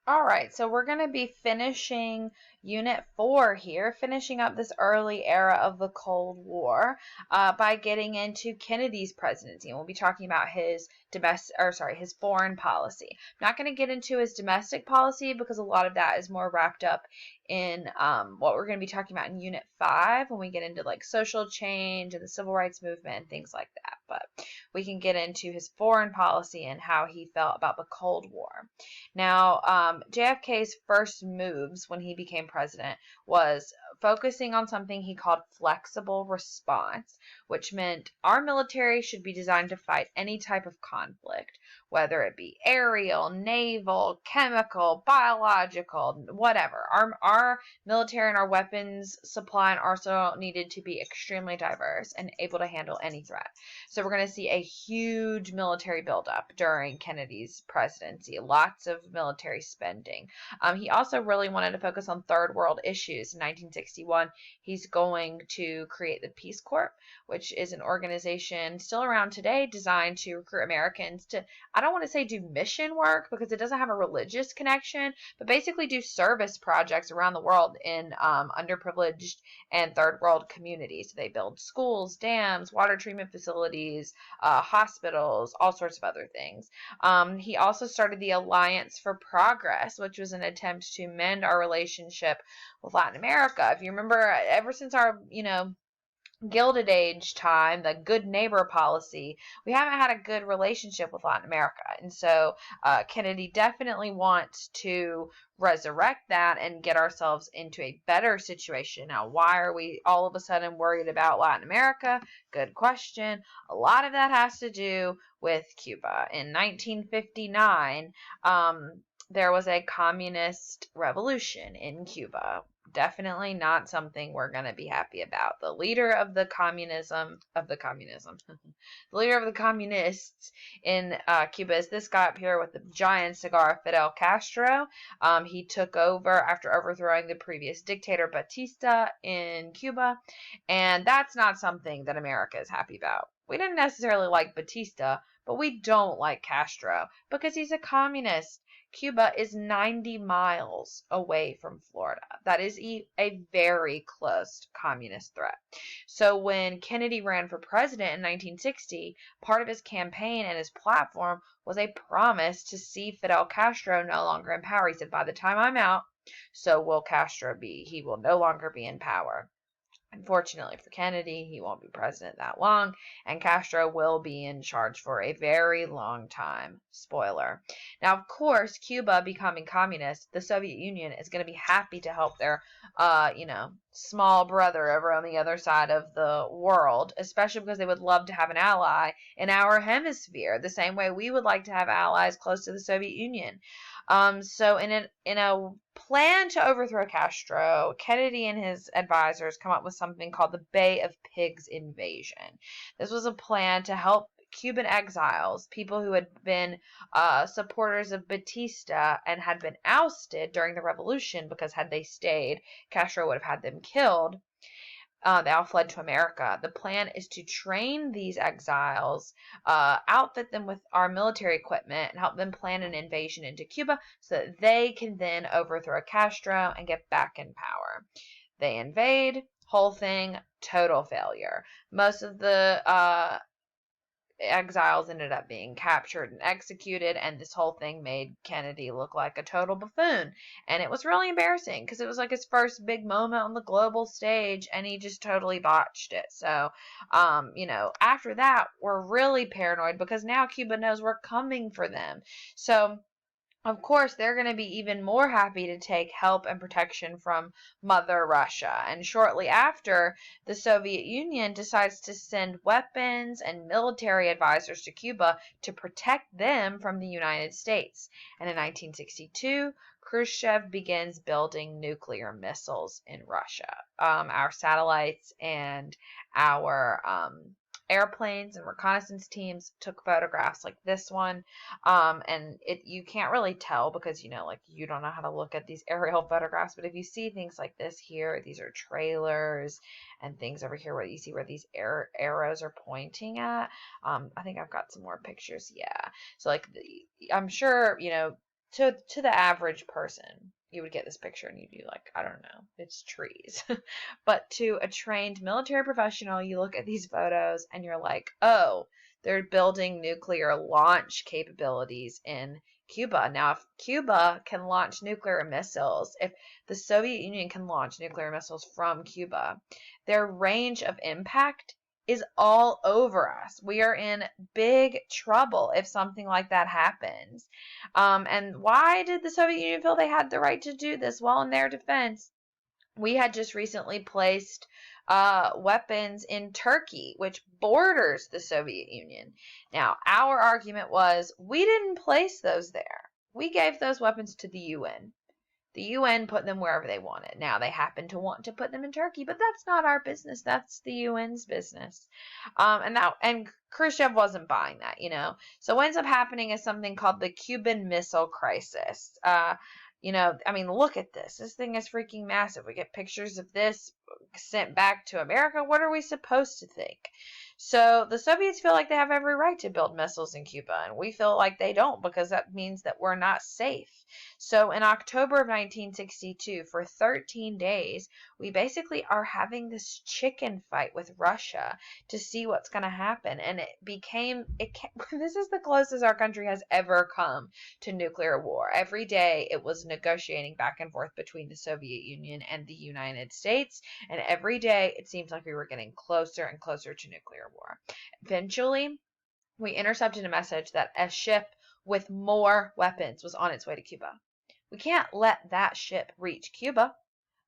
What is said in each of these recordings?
All right, so we're going to be finishing Unit 4 here, finishing up this early era of the Cold War by getting into Kennedy's presidency. And we'll be talking about his his foreign policy. I'm not going to get into his domestic policy because a lot of that is more wrapped up in what we're going to be talking about in Unit 5 when we get into like social change and the civil rights movement and things like that. But we can get into his foreign policy and how he felt about the Cold War. Now, JFK's first moves when he became president was focusing on something he called flexible response, which meant our military should be designed to fight any type of conflict, whether it be aerial, naval, chemical, biological, whatever. Our military and our weapons supply and arsenal needed to be extremely diverse and able to handle any threat. So we're going to see a huge military buildup during Kennedy's presidency, lots of military spending. He also really wanted to focus on third world issues. In 1961, he's going to create the Peace Corps, which is an organization still around today designed to recruit Americans to, I don't want to say do mission work because it doesn't have a religious connection, but basically do service projects around the world in underprivileged and third world communities. So they build schools, dams, water treatment facilities, hospitals, all sorts of other things. He also started the Alliance for Progress, which was an attempt to mend our relationship with Latin America. If you remember, ever since our, Gilded Age time, the good neighbor policy, we haven't had a good relationship with Latin America. And so Kennedy definitely wants to resurrect that and get ourselves into a better situation. Now, why are we all of a sudden worried about Latin America? Good question. A lot of that has to do with Cuba. In 1959, there was a communist revolution in Cuba. Definitely not something we're going to be happy about. The leader of the the leader of the communists in Cuba is this guy up here with the giant cigar, Fidel Castro. He took over after overthrowing the previous dictator, Batista, in Cuba, and that's not something that America is happy about. We didn't necessarily like Batista, but we don't like Castro because he's a communist. Cuba is 90 miles away from Florida. That is a very close communist threat. So when Kennedy ran for president in 1960, part of his campaign and his platform was a promise to see Fidel Castro no longer in power. He said, by the time I'm out, so will Castro be. He will no longer be in power. Unfortunately for Kennedy, he won't be president that long, and Castro will be in charge for a very long time. Spoiler. Now, of course, Cuba becoming communist, the Soviet Union is going to be happy to help their, small brother over on the other side of the world, especially because they would love to have an ally in our hemisphere, the same way we would like to have allies close to the Soviet Union. So in a plan to overthrow Castro, Kennedy and his advisors come up with something called the Bay of Pigs invasion. This was a plan to help Cuban exiles, people who had been supporters of Batista and had been ousted during the revolution because had they stayed, Castro would have had them killed. They all fled to America. The plan is to train these exiles, outfit them with our military equipment, and help them plan an invasion into Cuba so that they can then overthrow Castro and get back in power. They invade, whole thing, total failure. Most of the exiles ended up being captured and executed, and this whole thing made Kennedy look like a total buffoon. And it was really embarrassing because it was like his first big moment on the global stage, and he just totally botched it. So, after that, we're really paranoid because now Cuba knows we're coming for them. So, of course, they're going to be even more happy to take help and protection from Mother Russia. And shortly after, the Soviet Union decides to send weapons and military advisors to Cuba to protect them from the United States. And in 1962, Khrushchev begins building nuclear missiles in Russia. Our satellites and our airplanes and reconnaissance teams took photographs like this one, and you can't really tell because you don't know how to look at these aerial photographs, but if you see things like this here, these are trailers and things over here where you see where these arrows are pointing at. I think I've got some more pictures. Yeah, so I'm sure to the average person, you would get this picture and you'd be like, I don't know, it's trees. But to a trained military professional, you look at these photos and you're like, oh, they're building nuclear launch capabilities in Cuba. Now, if Cuba can launch nuclear missiles, if the Soviet Union can launch nuclear missiles from Cuba, their range of impact is all over us. We are in big trouble if something like that happens. And why did the Soviet Union feel they had the right to do this? Well, in their defense, we had just recently placed weapons in Turkey, which borders the Soviet Union. Now, our argument was we didn't place those there. We gave those weapons to the UN. The UN put them wherever they wanted. Now, they happen to want to put them in Turkey, but that's not our business. That's the UN's business. And Khrushchev wasn't buying that, you know. So what ends up happening is something called the Cuban Missile Crisis. I mean, look at this. This thing is freaking massive. We get pictures of this sent back to America. What are we supposed to think? So the Soviets feel like they have every right to build missiles in Cuba, and we feel like they don't because that means that we're not safe. So in October of 1962, for 13 days, we basically are having this chicken fight with Russia to see what's going to happen. And this is the closest our country has ever come to nuclear war. Every day it was negotiating back and forth between the Soviet Union and the United States. And every day it seems like we were getting closer and closer to nuclear war. Eventually, we intercepted a message that a ship with more weapons was on its way to Cuba. We can't let that ship reach Cuba,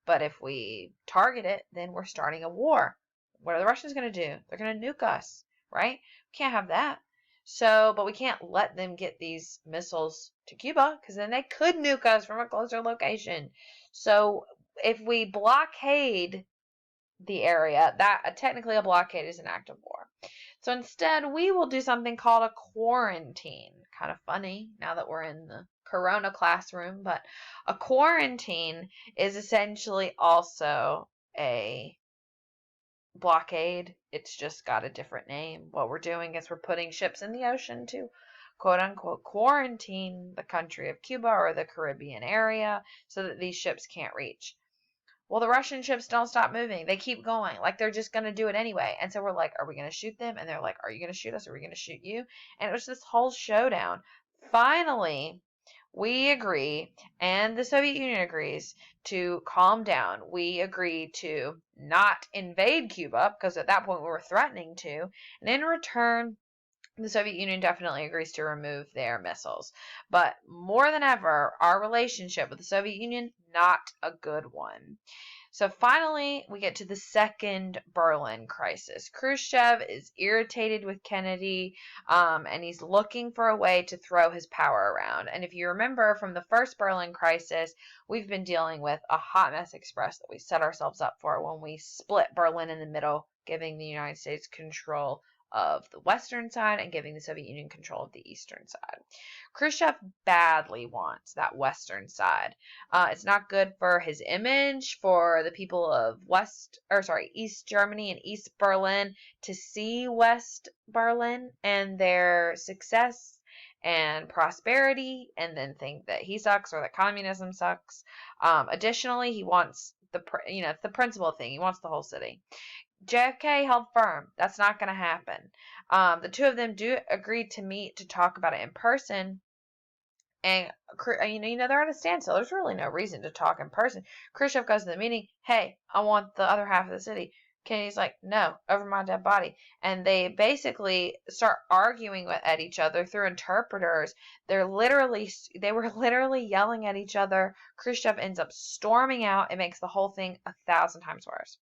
but if we target it, then we're starting a war. What are the Russians going to do? They're going to nuke us, right? We can't have that. So, but we can't let them get these missiles to Cuba because then they could nuke us from a closer location. So, if we blockade the area, that technically a blockade is an act of war. So instead, we will do something called a quarantine. Kind of funny now that we're in the Corona classroom, but a quarantine is essentially also a blockade. It's just got a different name. What we're doing is we're putting ships in the ocean to quote unquote quarantine the country of Cuba or the Caribbean area so that these ships can't reach. Well, the Russian ships don't stop moving. They keep going. Like, they're just going to do it anyway. And so we're like, are we going to shoot them? And they're like, are you going to shoot us? Or are we going to shoot you? And it was this whole showdown. Finally, we agree, and the Soviet Union agrees to calm down. We agree to not invade Cuba, because at that point we were threatening to. And in return, the Soviet Union definitely agrees to remove their missiles. But more than ever, our relationship with the Soviet Union, not a good one. So finally, we get to the second Berlin crisis. Khrushchev is irritated with Kennedy, and he's looking for a way to throw his power around. And if you remember from the first Berlin crisis, we've been dealing with a hot mess express that we set ourselves up for when we split Berlin in the middle, giving the United States control of the western side and giving the Soviet Union control of the eastern side. Khrushchev badly wants that western side. It's not good for his image, for the people of East Germany and East Berlin to see West Berlin and their success and prosperity and then think that he sucks or that communism sucks. Additionally, he wants it's the principal thing. He wants the whole city. JFK held firm. That's not going to happen. The two of them do agree to meet to talk about it in person. And, they're at a standstill. There's really no reason to talk in person. Khrushchev goes to the meeting. Hey, I want the other half of the city. Kennedy's like, no, over my dead body. And they basically start arguing at each other through interpreters. They were literally yelling at each other. Khrushchev ends up storming out. It makes the whole thing 1,000 times worse.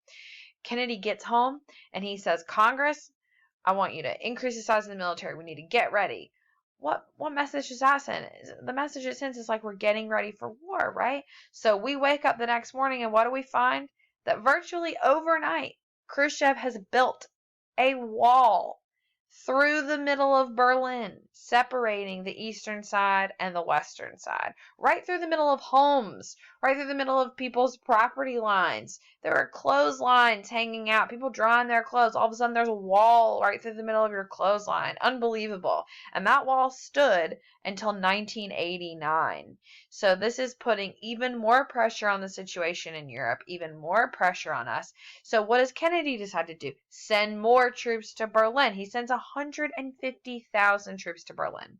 Kennedy gets home and he says, Congress, I want you to increase the size of the military. We need to get ready. What message does that send? The message it sends is like we're getting ready for war, right? So we wake up the next morning and what do we find? That virtually overnight, Khrushchev has built a wall through the middle of Berlin, separating the eastern side and the western side, right through the middle of homes, right through the middle of people's property lines. There are clotheslines hanging out, people drying their clothes. All of a sudden, there's a wall right through the middle of your clothesline. Unbelievable. And that wall stood until 1989. So this is putting even more pressure on the situation in Europe, even more pressure on us. So what does Kennedy decide to do? Send more troops to Berlin. He sends 150,000 troops to Berlin.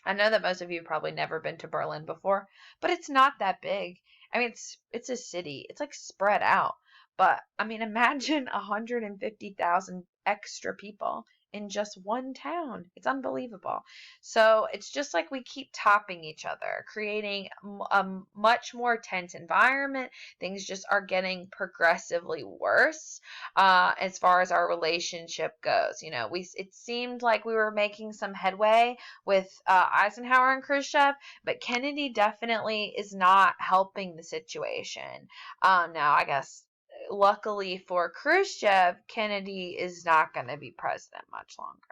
I know that most of you have probably never been to Berlin before, but it's not that big. I mean, it's a city. It's like spread out. But I mean, imagine 150,000 extra people in just one town. It's unbelievable. So it's just like we keep topping each other, creating a much more tense environment. Things just are getting progressively worse as far as our relationship goes. You know, it seemed like we were making some headway with Eisenhower and Khrushchev, but Kennedy definitely is not helping the situation. Now, I guess luckily for Khrushchev, Kennedy is not going to be president much longer.